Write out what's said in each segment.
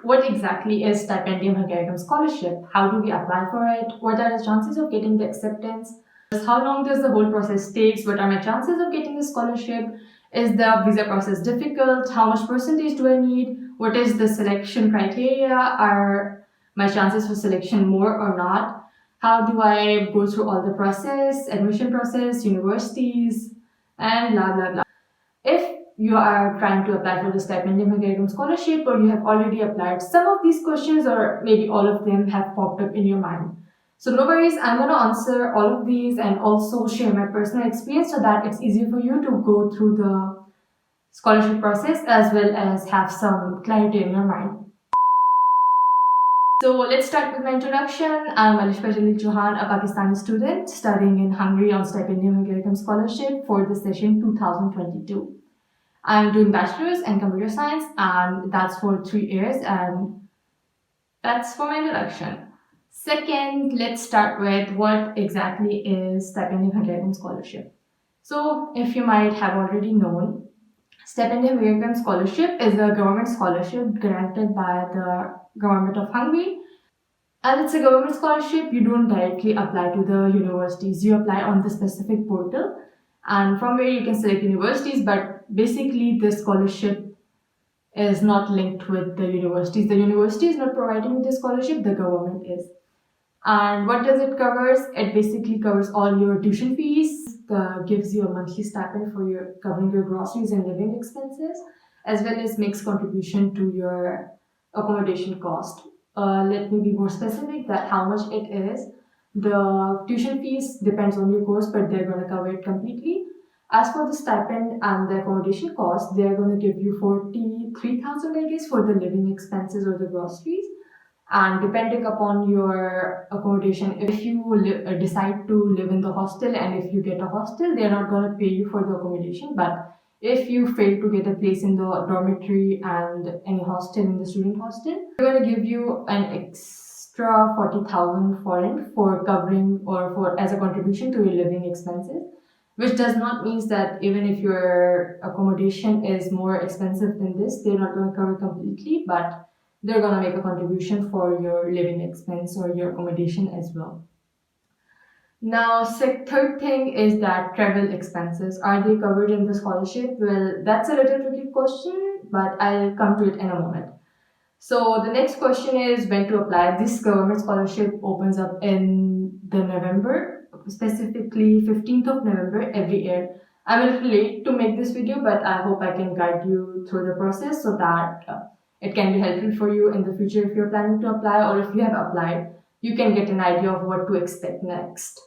What exactly is Stipendium Hungaricum scholarship? How do we apply for it? What are the chances of getting the acceptance? How long does the whole process take? What are my chances of getting the scholarship? Is the visa process difficult? How much percentage do I need? What is the selection criteria? Are my chances for selection more or not? How do I go through all the process, admission process, universities, and blah blah blah. If you are trying to apply for the Stipendium Hungaricum scholarship or you have already applied, some of these questions or maybe all of them have popped up in your mind. So no worries, I'm going to answer all of these and also share my personal experience so that it's easier for you to go through the scholarship process as well as have some clarity in your mind. So let's start with my introduction. I'm Alishka Chauhan, a Pakistani student studying in Hungary on Stipendium Hungaricum scholarship for the session 2022. I'm doing bachelor's in computer science and that's for 3 years, and that's for my introduction. Second, let's start with what exactly is Stipendium Hungaricum scholarship. So if you might have already known, Stipendium Hungaricum scholarship is a government scholarship granted by the government of Hungary. As it's a government scholarship, you don't directly apply to the universities. You apply on the specific portal, and from where you can select universities, but basically the scholarship is not linked with the universities. The university is not providing the scholarship, the government is. And what does it covers? It basically covers all your tuition fees, gives you a monthly stipend for your covering your groceries and living expenses, as well as makes contribution to your accommodation cost. Let me be more specific that how much it is. The tuition fees depends on your course, but they're going to cover it completely. As for the stipend and the accommodation cost, they're going to give you 43,000, I guess, for the living expenses or the groceries. And depending upon your accommodation, if you decide to live in the hostel and if you get a hostel, they're not going to pay you for the accommodation. But if you fail to get a place in the dormitory and any hostel in the student hostel, they're going to give you an extra 40,000 foreign for covering or for as a contribution to your living expenses, which does not mean that even if your accommodation is more expensive than this, they're not going to cover completely, but they're going to make a contribution for your living expense or your accommodation as well. Now, third thing is that travel expenses. Are they covered in the scholarship? Well, that's a little tricky question, but I'll come to it in a moment. So the next question is when to apply. This government scholarship opens up in the November, specifically 15th of November every year. I'm a little late to make this video, but I hope I can guide you through the process so that it can be helpful for you in the future if you're planning to apply, or if you have applied, you can get an idea of what to expect next.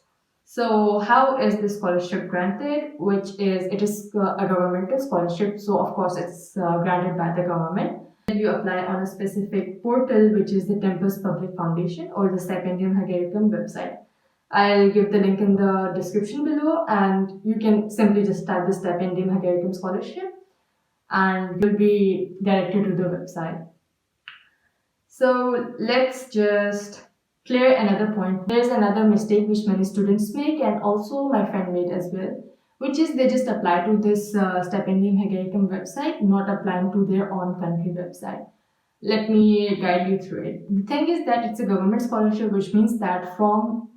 So how is this scholarship granted? It is a governmental scholarship, so of course it's granted by the government. You apply on a specific portal, which is the Tempus Public Foundation or the Stipendium Hungaricum website. I'll give the link in the description below, and you can simply just type the Stipendium Hungaricum scholarship and you'll be directed to the website. So let's just clear another point. There's another mistake which many students make, and also my friend made as well, which is they just apply to this Stipendium Hungaricum website, not applying to their own country website. Let me guide you through it. The thing is that it's a government scholarship, which means that from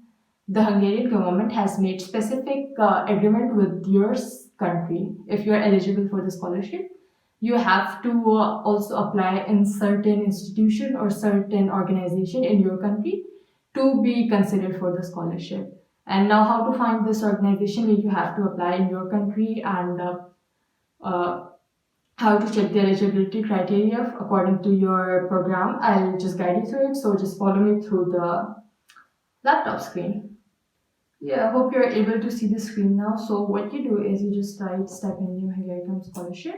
the Hungarian government has made specific agreement with your country. If you're eligible for the scholarship, you have to also apply in certain institution or certain organization in your country to be considered for the scholarship. And now how to find this organization where you have to apply in your country, and uh, how to check the eligibility criteria according to your program. I'll just guide you through it. So just follow me through the laptop screen. Yeah, I hope you're able to see the screen now. So what you do is you just type Stipendium Hungaricum scholarship,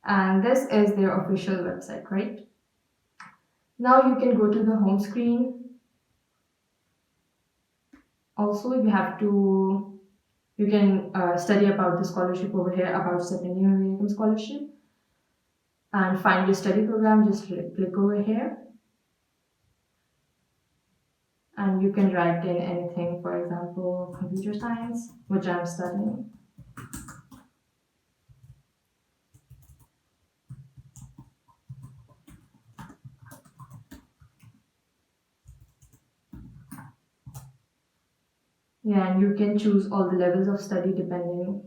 and this is their official website, right? Now you can go to the home screen. Also, you can study about the scholarship over here, about Stipendium Hungaricum scholarship, and find your study program. Just click over here, and you can write in anything, for example, computer science, which I'm studying. Yeah, and you can choose all the levels of study depending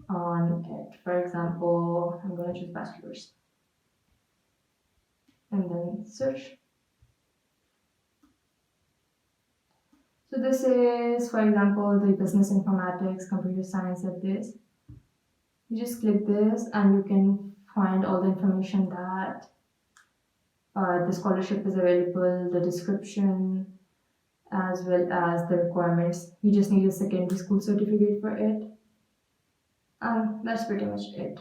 on it. For example, I'm going to choose bachelor's and then search. So this is, for example, the business informatics, computer science at this. You just click this and you can find all the information that the scholarship is available, the description, as well as the requirements. You just need a secondary school certificate for it. And that's pretty much it.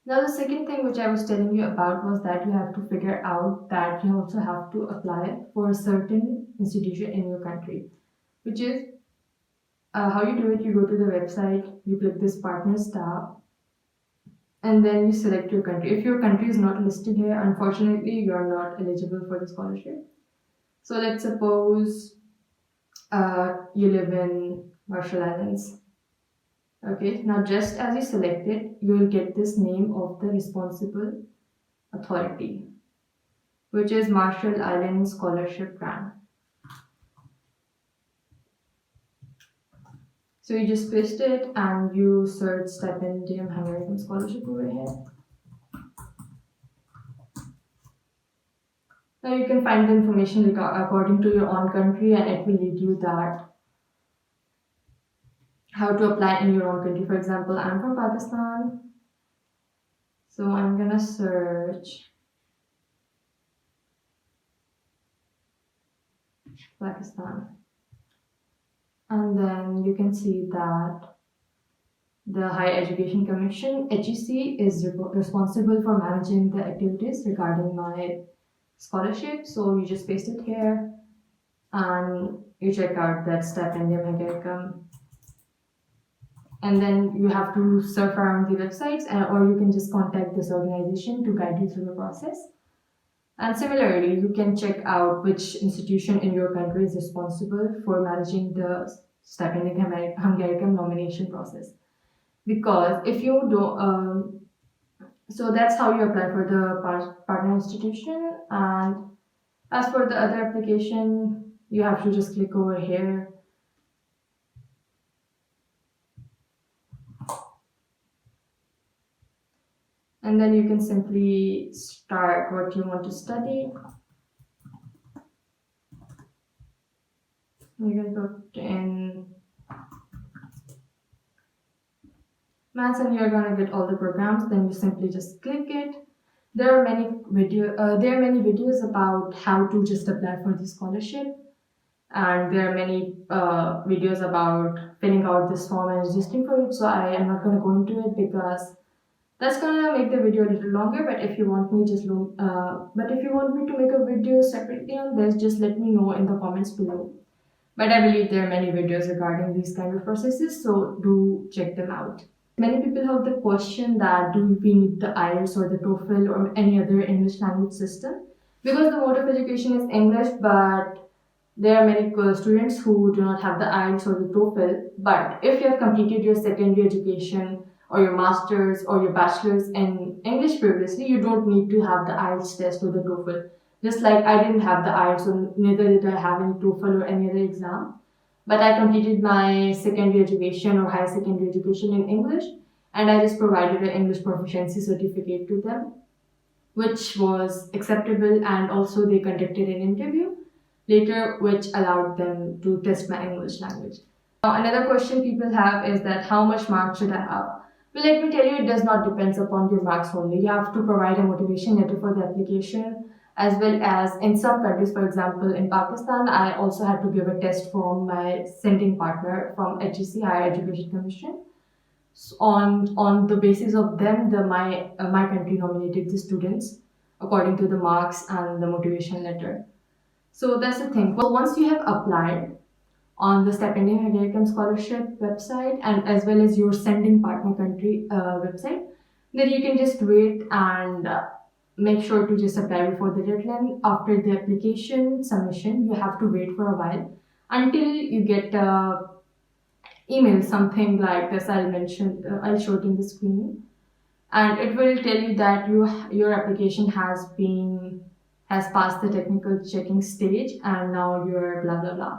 Now, the second thing which I was telling you about was that you have to figure out that you also have to apply for a certain institution in your country, which is how you do it. You go to the website, you click this partners tab, and then you select your country. If your country is not listed here, unfortunately, you're not eligible for the scholarship. So let's suppose you live in Marshall Islands. Okay, now just as you select it, you will get this name of the responsible authority, which is Marshall Islands Scholarship Grant. So you just paste it and you search Stipendium Hungaricum Scholarship over here. Now you can find the information according to your own country, and it will lead you that how to apply in your own country. For example, I'm from Pakistan, so I'm gonna search Pakistan, and then you can see that the Higher Education Commission (HEC) is responsible for managing the activities regarding my scholarship. So you just paste it here, and you check out that Stipendium Hungaricum. And then you have to surf around the websites, or you can just contact this organization to guide you through the process. And similarly, you can check out which institution in your country is responsible for managing the Stipendium Hungaricum nomination process. Because if you don't, so that's how you apply for the partner institution. And as for the other application, you have to just click over here. And then you can simply start what you want to study. You can put in maths and you're gonna get all the programs. Then you simply just click it. There are many videos about how to just apply for the scholarship, and there are many videos about filling out this form and registering for it. So I am not gonna go into it because that's gonna make the video a little longer. But if you want me to make a video separately on this, just let me know in the comments below. But I believe there are many videos regarding these kind of processes, so do check them out. Many people have the question that do we need the IELTS or the TOEFL or any other English language system? Because the mode of education is English, but there are many students who do not have the IELTS or the TOEFL. But if you have completed your secondary education or your master's or your bachelor's in English previously, you don't need to have the IELTS test or the TOEFL. Just like I didn't have the IELTS, so neither did I have any TOEFL or any other exam. But I completed my secondary education or higher secondary education in English, and I just provided an English proficiency certificate to them, which was acceptable, and also they conducted an interview later, which allowed them to test my English language. Now, another question people have is that how much marks should I have? Well, let me tell you, it does not depend upon your marks only. You have to provide a motivation letter for the application, as well as in some countries, for example, in Pakistan, I also had to give a test from my sending partner from HEC, Higher Education Commission. So on the basis of them, my country nominated the students according to the marks and the motivation letter. So that's the thing. Well, once you have applied on the Stipendium Hungaricum Scholarship website and as well as your sending partner country website, then you can just wait and make sure to just apply before the deadline. After the application submission, you have to wait for a while until you get email, something like this. I'll show it in the screen, and it will tell you that your application has passed the technical checking stage and now you're blah blah blah.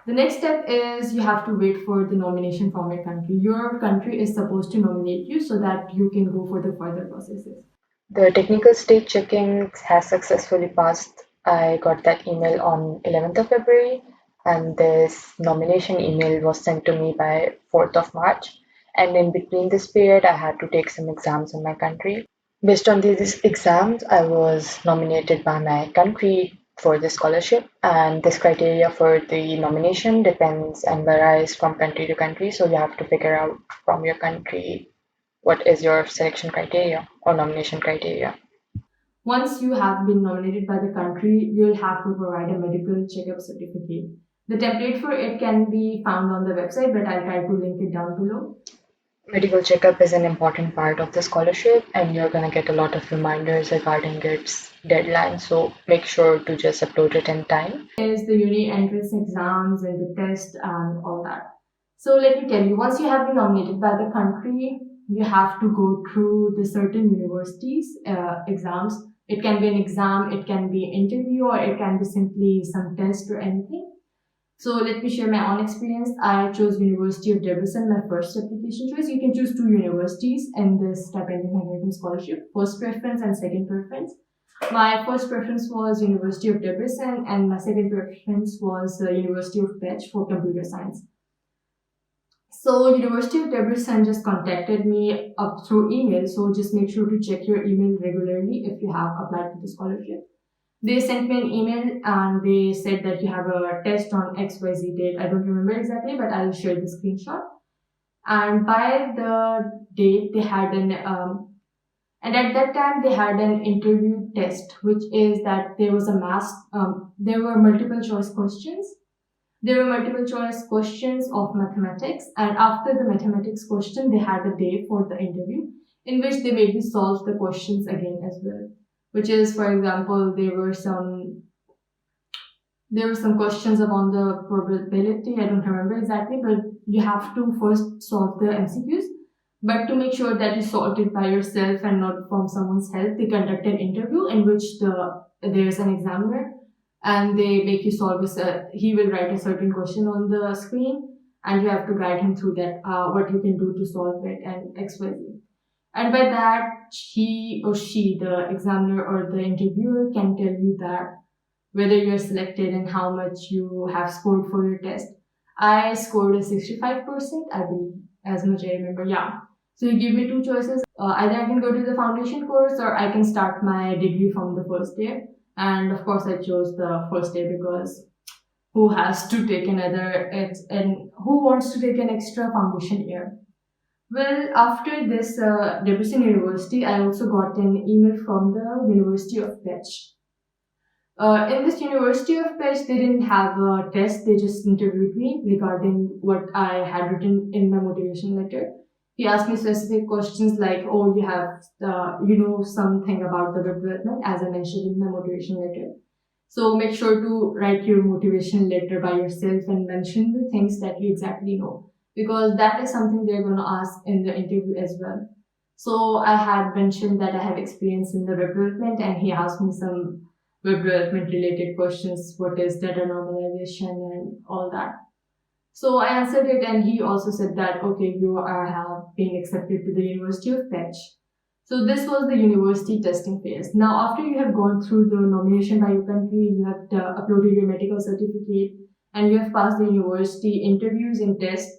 The next step is you have to wait for the nomination from your country. Your country is supposed to nominate you so that you can go for the further processes. The technical stage checking has successfully passed. I got that email on 11th of February, and this nomination email was sent to me by 4th of March. And in between this period, I had to take some exams in my country. Based on these exams, I was nominated by my country for the scholarship, and this criteria for the nomination depends and varies from country to country. So you have to figure out from your country what is your selection criteria or nomination criteria. Once you have been nominated by the country, you'll have to provide a medical checkup certificate. The template for it can be found on the website, but I'll try to link it down below. Medical checkup is an important part of the scholarship, and you're going to get a lot of reminders regarding its deadline. So make sure to just upload it in time. Is the uni entrance exams and the test and all that. So let me tell you, once you have been nominated by the country, you have to go through the certain universities exams. It can be an exam, it can be an interview, or it can be simply some test or anything. So let me share my own experience. I chose University of Debrecen, my first application choice. You can choose two universities in this Stipendium Hungaricum scholarship, first preference and second preference. My first preference was University of Debrecen and my second preference was University of Pech for computer science. So University of Debrecen just contacted me up through email. So just make sure to check your email regularly if you have applied for the scholarship. They sent me an email and they said that you have a test on XYZ date. I don't remember exactly, but I'll share the screenshot. And by the date, they had and at that time they had an interview test, which is that there was a there were multiple choice questions. There were multiple choice questions of mathematics, and after the mathematics question, they had a day for the interview in which they made me solve the questions again as well. Which is, for example, there were some questions about the probability. I don't remember exactly, but you have to first solve the MCQs. But to make sure that you solved it by yourself and not from someone's help, they conduct an interview in which there's an examiner and they make you solve he will write a certain question on the screen and you have to guide him through that, what you can do to solve it and XYZ. And by that, he or she, the examiner or the interviewer, can tell you that whether you're selected and how much you have scored for your test. I scored a 65%, I believe, as much I remember. Yeah. So you give me two choices. Either I can go to the foundation course or I can start my degree from the first year. And of course, I chose the first year because who has to take and who wants to take an extra foundation year? Well, after this Debrecen University, I also got an email from the University of Pech. In this University of Pech, they didn't have a test. They just interviewed me regarding what I had written in my motivation letter. He asked me specific questions like, "Oh, you have, something about the web development," as I mentioned in my motivation letter. So make sure to write your motivation letter by yourself and mention the things that you exactly know, because that is something they're going to ask in the interview as well. So I had mentioned that I have experience in the web development, and he asked me some web development related questions. What is data normalization and all that? So I answered it, and he also said that, okay, you have been accepted to the University of Pech. So this was the university testing phase. Now, after you have gone through the nomination by your country, you have uploaded your medical certificate, and you have passed the university interviews and tests.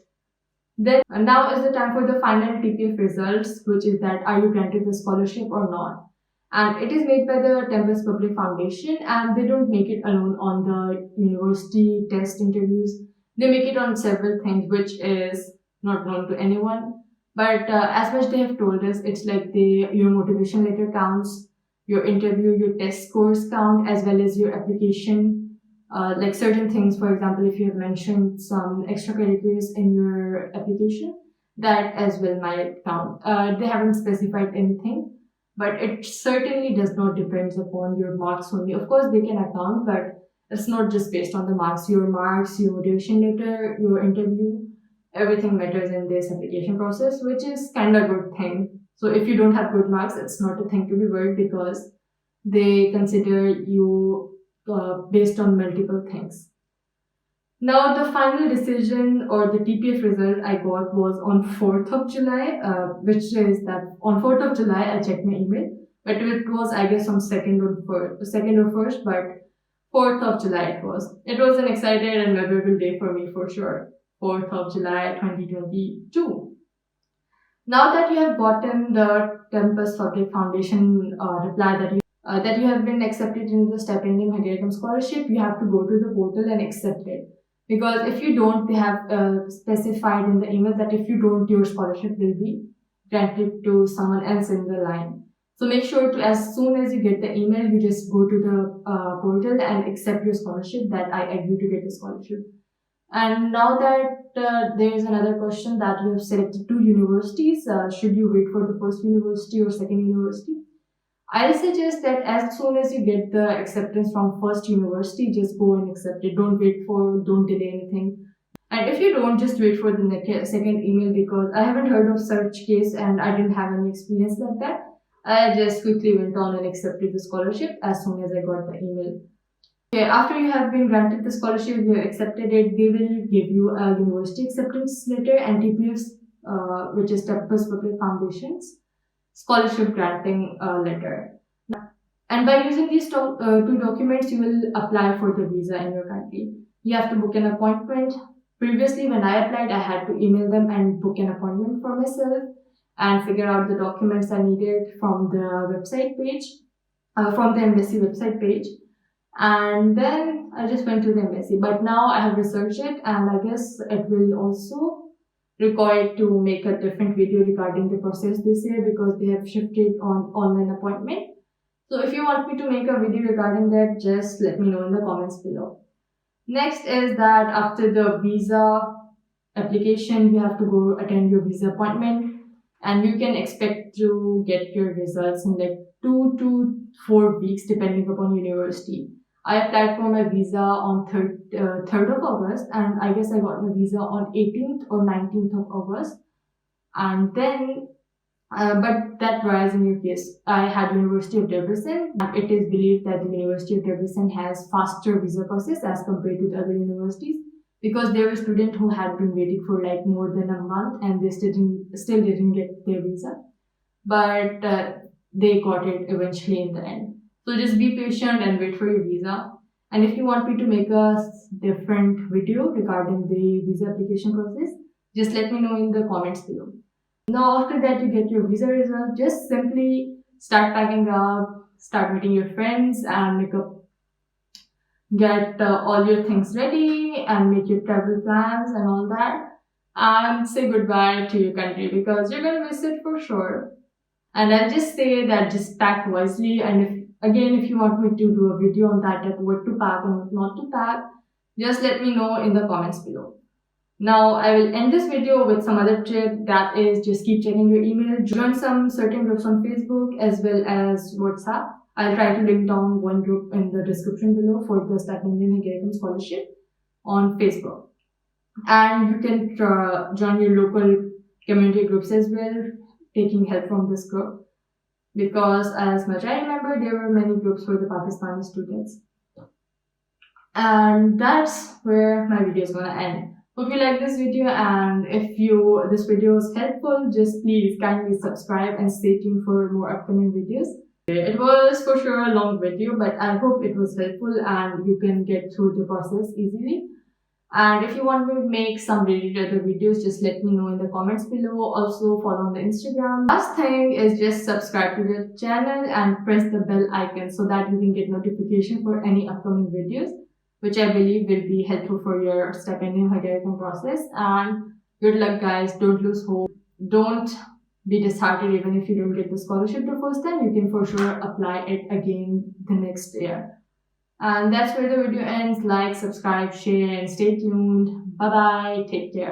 Then now is the time for the final TPF results, which is that are you granted the scholarship or not? And it is made by the Tempest Public Foundation, and they don't make it alone on the university test interviews. They make it on several things, which is not known to anyone. But as much they have told us, it's like your motivation letter counts, your interview, your test scores count, as well as your application. Like certain things, for example, if you have mentioned some extracurriculars in your application, that as well might count. They haven't specified anything, but it certainly does not depend upon your marks only. Of course, they can account, but it's not just based on the marks. Your marks, your motivation letter, your interview, everything matters in this application process, which is kind of a good thing. So if you don't have good marks, it's not a thing to be worried because they consider you based on multiple things. Now, the final decision or the TPF result I got was on 4th of July, which is that on 4th of July, I checked my email, but it was, I guess, on 2nd or 1st, but 4th of July it was. It was an exciting and memorable day for me for sure. 4th of July 2022. Now that you have gotten the Tempus Public Foundation reply that you have been accepted into the Stipendium Hungaricum scholarship, you have to go to the portal and accept it. Because if you don't, they have specified in the email that if you don't, your scholarship will be granted to someone else in the line. So make sure to, as soon as you get the email, you just go to the portal and accept your scholarship, that I agree to get the scholarship. And now that there is another question that you have selected two universities, should you wait for the first university or second university? I'll suggest that as soon as you get the acceptance from first university, just go and accept it. Don't delay anything. And if you don't, just wait for the second email, because I haven't heard of such case and I didn't have any experience like that. I just quickly went on and accepted the scholarship as soon as I got the email. Okay, after you have been granted the scholarship, you have accepted it, they will give you a university acceptance letter and TPS, which is Tempus Public Foundation's scholarship granting letter. And by using these two documents, you will apply for the visa in your country. You have to book an appointment. Previously, when I applied, I had to email them and book an appointment for myself and figure out the documents I needed from the website page, from the embassy website page. And then I just went to the embassy. But now I have researched it, and I guess it will also required to make a different video regarding the process this year, because they have shifted on online appointment. So if you want me to make a video regarding that, just let me know in the comments below. Next is that after the visa application, you have to go attend your visa appointment, and you can expect to get your results in like 2 to 4 weeks depending upon university. I applied for my visa on 3rd of August, and I guess I got my visa on 18th or 19th of August. And then, but that varies in your case. I had University of Debrecen. It is believed that the University of Debrecen has faster visa process as compared to the other universities, because there were students who had been waiting for like more than a month and they still didn't get their visa. But they got it eventually in the end. So just be patient and wait for your visa. And if you want me to make a different video regarding the visa application process, just let me know in the comments below. Now after that you get your visa result, just simply start packing up, start meeting your friends and get all your things ready and make your travel plans and all that, and say goodbye to your country, because you're gonna miss it for sure. And I'll just say that just pack wisely, and if you want me to do a video on that, what to pack and what not to pack, just let me know in the comments below. Now I will end this video with some other tip, that is just keep checking your email, join some certain groups on Facebook as well as WhatsApp. I'll try to link down one group in the description below for the Stipendium Hungaricum scholarship on Facebook. And you can join your local community groups as well, taking help from this group, because as much I remember, there were many groups for the Pakistani students. And that's where my video is gonna end. Hope you like this video, and if this video was helpful, just please kindly subscribe and stay tuned for more upcoming videos. It was for sure a long video, but I hope it was helpful and you can get through the process easily. And if you want me to make some related other videos, just let me know in the comments below. Also follow on the Instagram. Last thing is just subscribe to the channel and press the bell icon so that you can get notification for any upcoming videos, which I believe will be helpful for your Stipendium Hungaricum process. And good luck guys, don't lose hope. Don't be disheartened even if you don't get the scholarship the first time. You can for sure apply it again the next year. And that's where the video ends. Like, subscribe, share, and stay tuned. Bye bye. Take care.